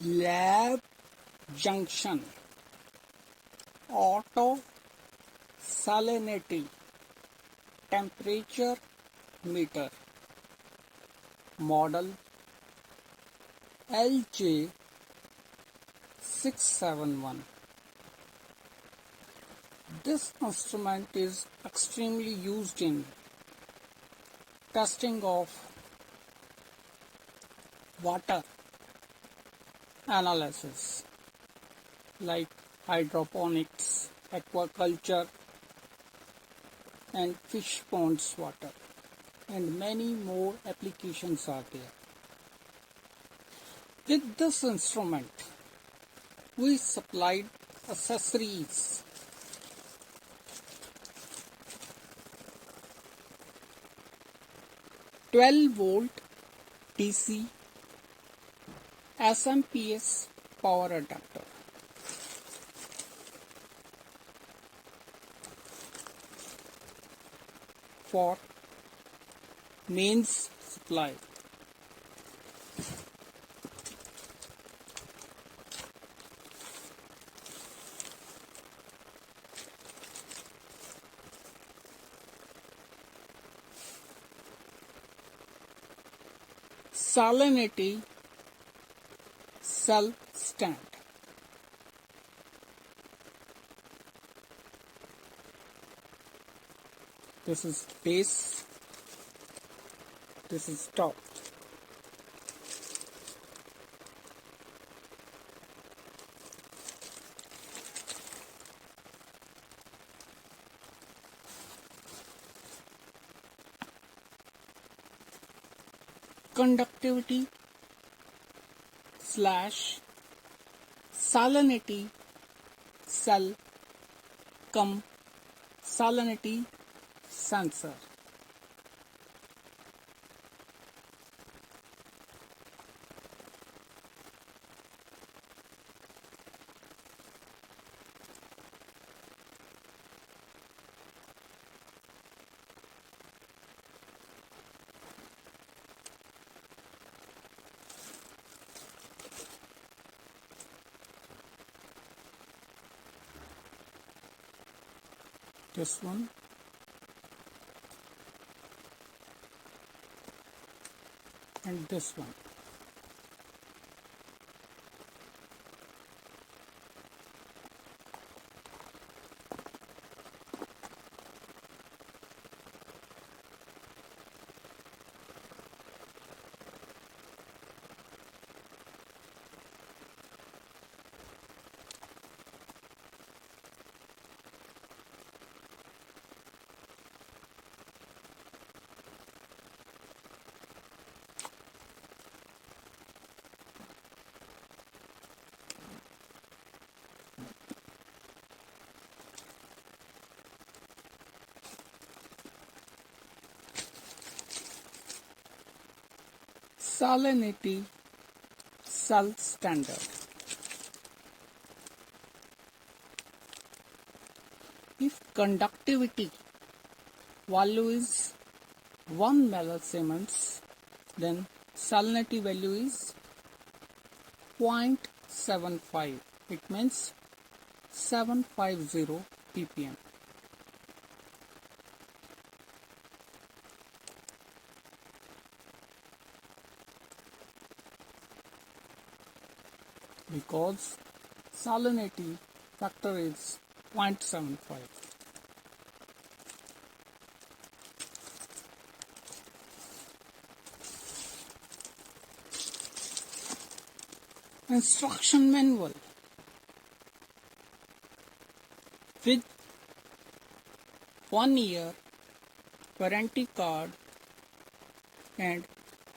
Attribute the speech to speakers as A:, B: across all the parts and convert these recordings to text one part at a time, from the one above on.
A: Lab junction auto salinity temperature meter model LJ671. This instrument is extremely used in testing of water analysis like hydroponics, aquaculture and fish ponds water, and many more applications are there. With this instrument, we supplied accessories 12-volt DC SMPS power adapter, for mains supply. Salinity cell stand. This is base, this is top. Conductivity slash salinity cell cum salinity sensor. This one, and this one. Salinity cell standard. If conductivity value is 1 millisiemens, then salinity value is 0.75. It means 750 ppm. Because salinity factor is 0.75. Instruction manual with 1 year warranty card and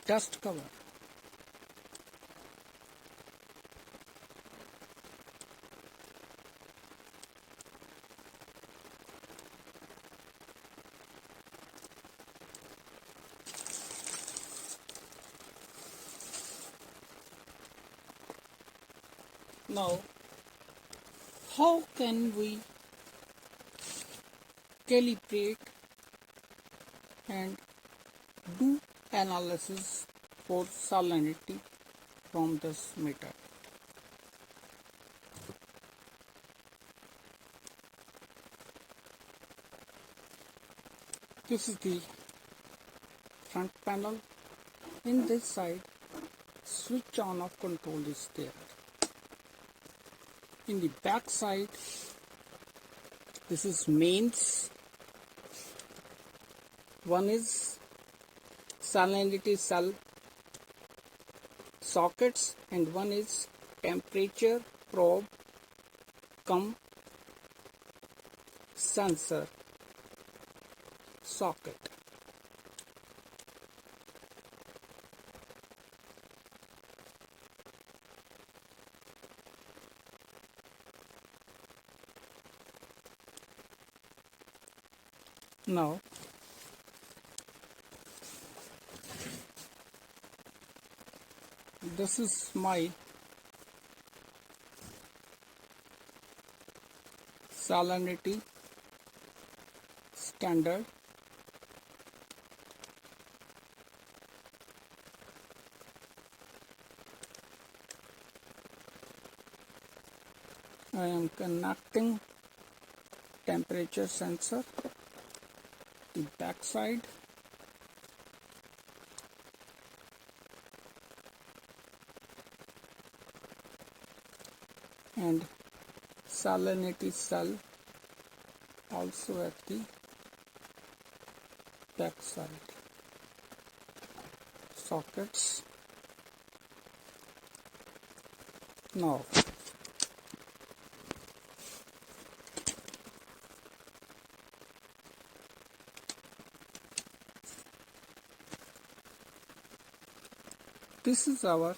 A: dust cover. Now, how can we calibrate and do analysis for salinity from this meter? This is the front panel. In this side, switch on off control is there. In the back side, this is mains. One is salinity cell sockets and one is temperature probe cum sensor socket. Now this is my salinity standard. I am connecting temperature sensor to back side. And salinity cell also at the back side. Sockets. Now this is our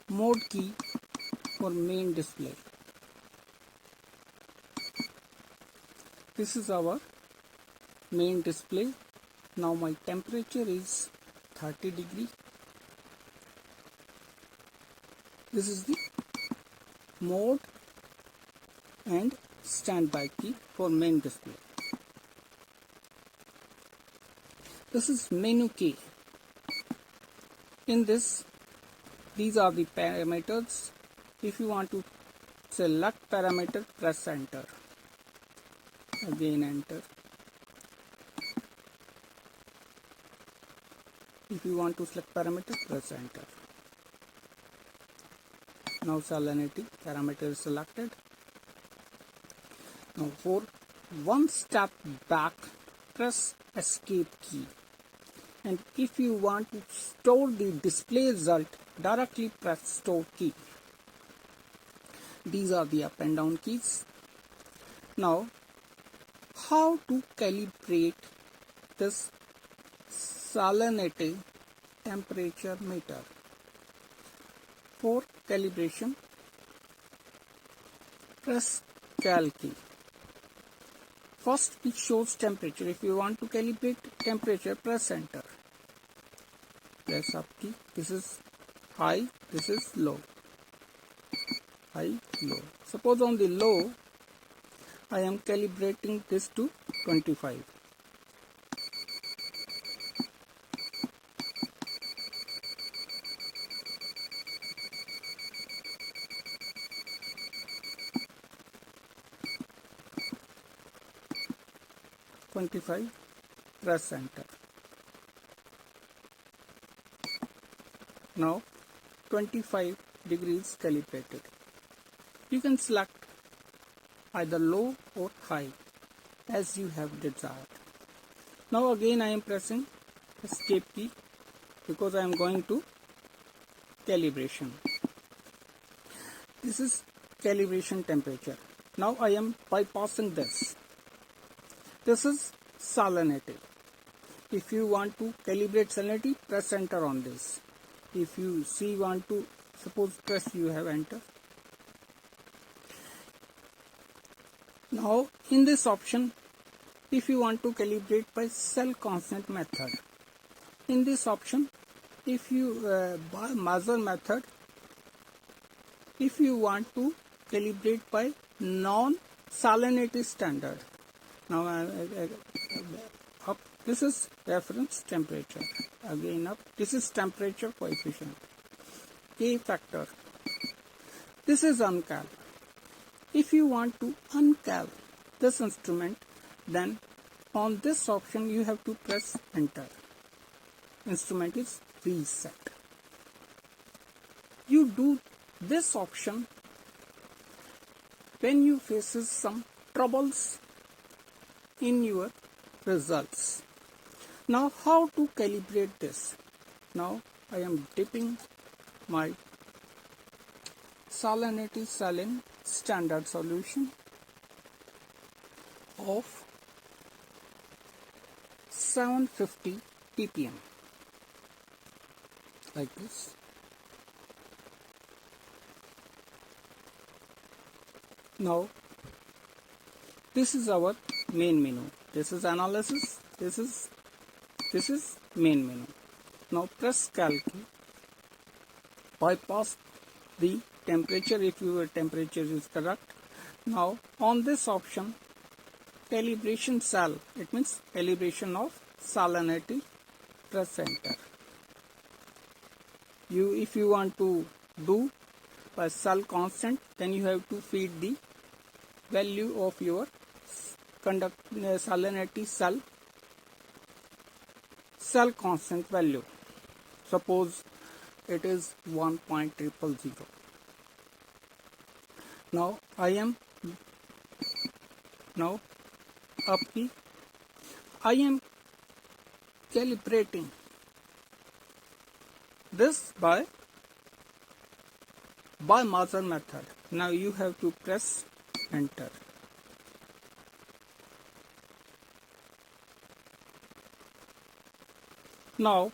A: mode key for main display. This is our main display. Now my temperature is 30 degree. This is the mode and standby key for main display. This is menu key. In this, these are the parameters. If you want to select parameter, press enter. Again enter. If you want to select parameter, press enter. Now salinity parameter is selected. Now for one step back, press escape key. And if you want to store the display result, directly press store key. These are the up and down keys. Now, how to calibrate this salinity temperature meter? For calibration, press cal key. First it shows temperature. If you want to calibrate temperature, press enter. Press up key. This is high, this is low. High, low. Suppose on the low, I am calibrating this to 25. Press enter. Now 25 degrees calibrated. You can select either low or high as you have desired. Now again I am pressing escape key because I am going to calibration. This is calibration temperature. Now I am bypassing this. This is salinity. If you want to calibrate salinity, press enter on this. If you want to, suppose press you have enter. Now in this option, if you want to calibrate by cell constant method, in this option, if you by measure method, if you want to calibrate by non-salinity standard. Now up, this is reference temperature. Again up, this is temperature coefficient. K factor. This is uncal. If you want to uncal, this instrument, then on this option you have to press enter. Instrument is reset. You do this option when you faces some troubles in your results. Now how to calibrate this? Now I am dipping my Salinity saline standard solution of 750 ppm like this. Now this is our main menu. This is analysis. This is main menu. Now press cal key. Bypass the temperature if your temperature is correct. Now on this option, calibration cell, it means calibration of salinity, press enter. If you want to do by cell constant, then you have to feed the value of your salinity cell constant value. Suppose it is 1.000. Now I am calibrating this by Maser method. Now you have to press enter. Now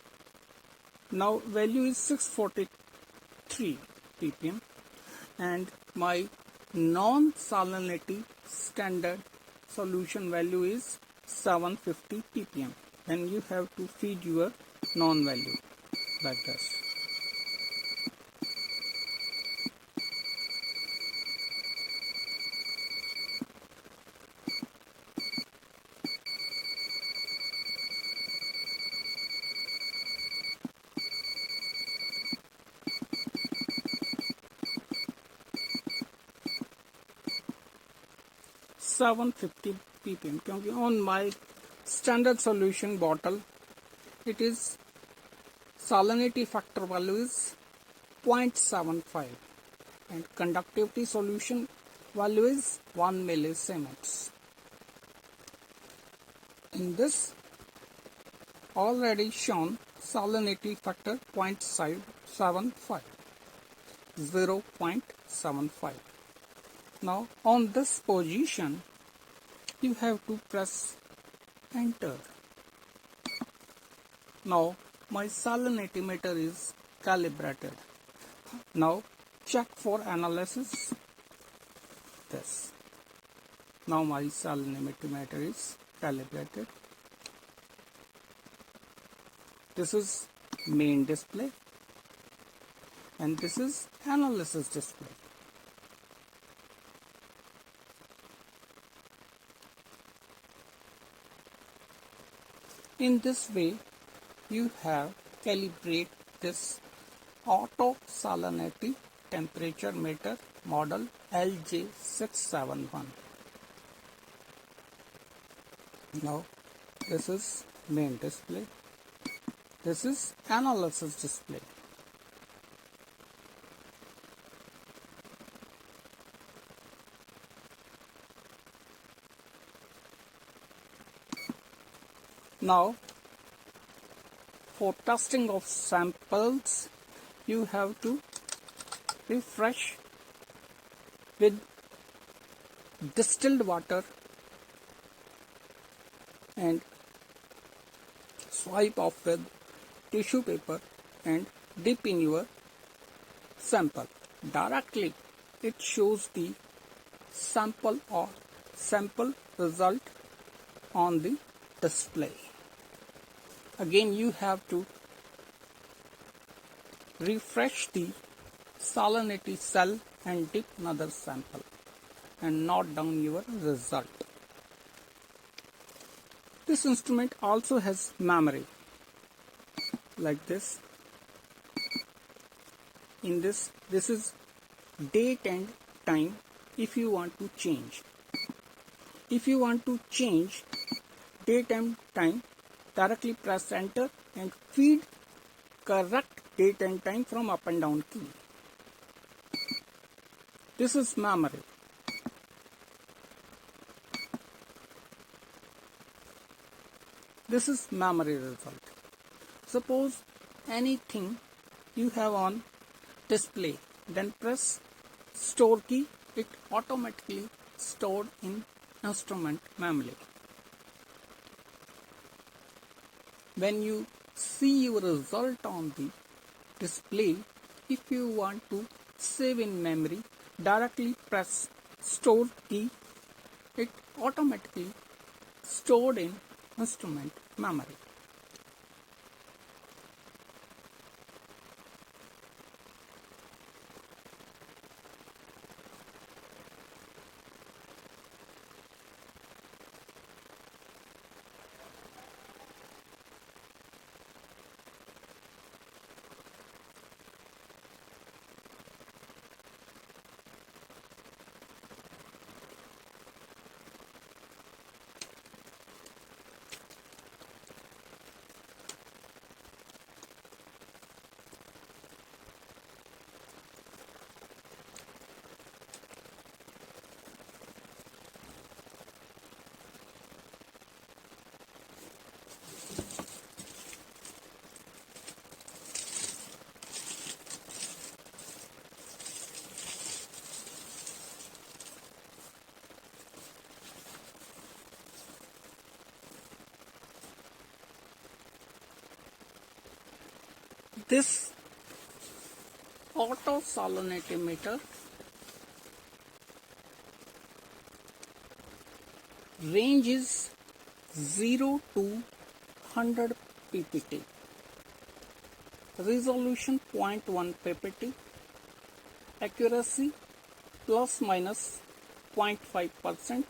A: value is 643 ppm and my non-salinity standard solution value is 750 ppm. Then you have to feed your non-value like this. .750 ppm क्योंकि on my standard solution bottle it is salinity factor value is 0.75 and conductivity solution value is 1 millisiemens. In this already shown salinity factor 0.75. Now on this position you have to press enter. Now my salinity meter is calibrated. Now check for analysis. This. Now my salinity meter is calibrated. This is main display and this is analysis display. In this way, you have calibrate this auto salinity temperature meter model LJ671. Now, this is main display. This is analysis display. Now, for testing of samples, you have to refresh with distilled water and swipe off with tissue paper and dip in your sample. Directly, it shows the sample or sample result on the display. Again, you have to refresh the salinity cell and dip another sample and note down your result. This instrument also has memory like this. In this is date and time if you want to change. If you want to change date and time, directly press enter and feed correct date and time from up and down key. This is memory. This is memory result. Suppose anything you have on display, then press store key, it automatically stored in instrument memory. When you see your result on the display, if you want to save in memory, directly press store key, it automatically stored in instrument memory. This auto salinity meter range is 0 to 100 ppt, resolution 0.1 ppt, accuracy plus minus 0.5%,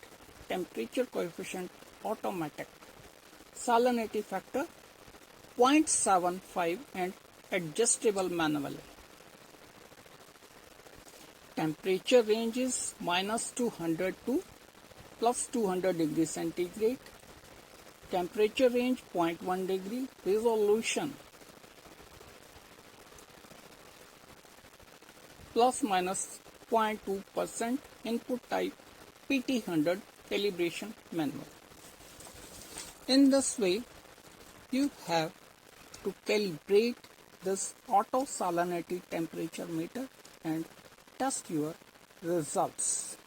A: temperature coefficient automatic, salinity factor 0.75 and adjustable manually. Temperature range is minus 200 to plus 200 degrees centigrade. Temperature range 0.1 degree. Resolution plus minus 0.2%. Input type PT100 calibration manual. In this way, you have to calibrate this auto salinity temperature meter and test your results.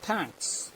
A: Thanks.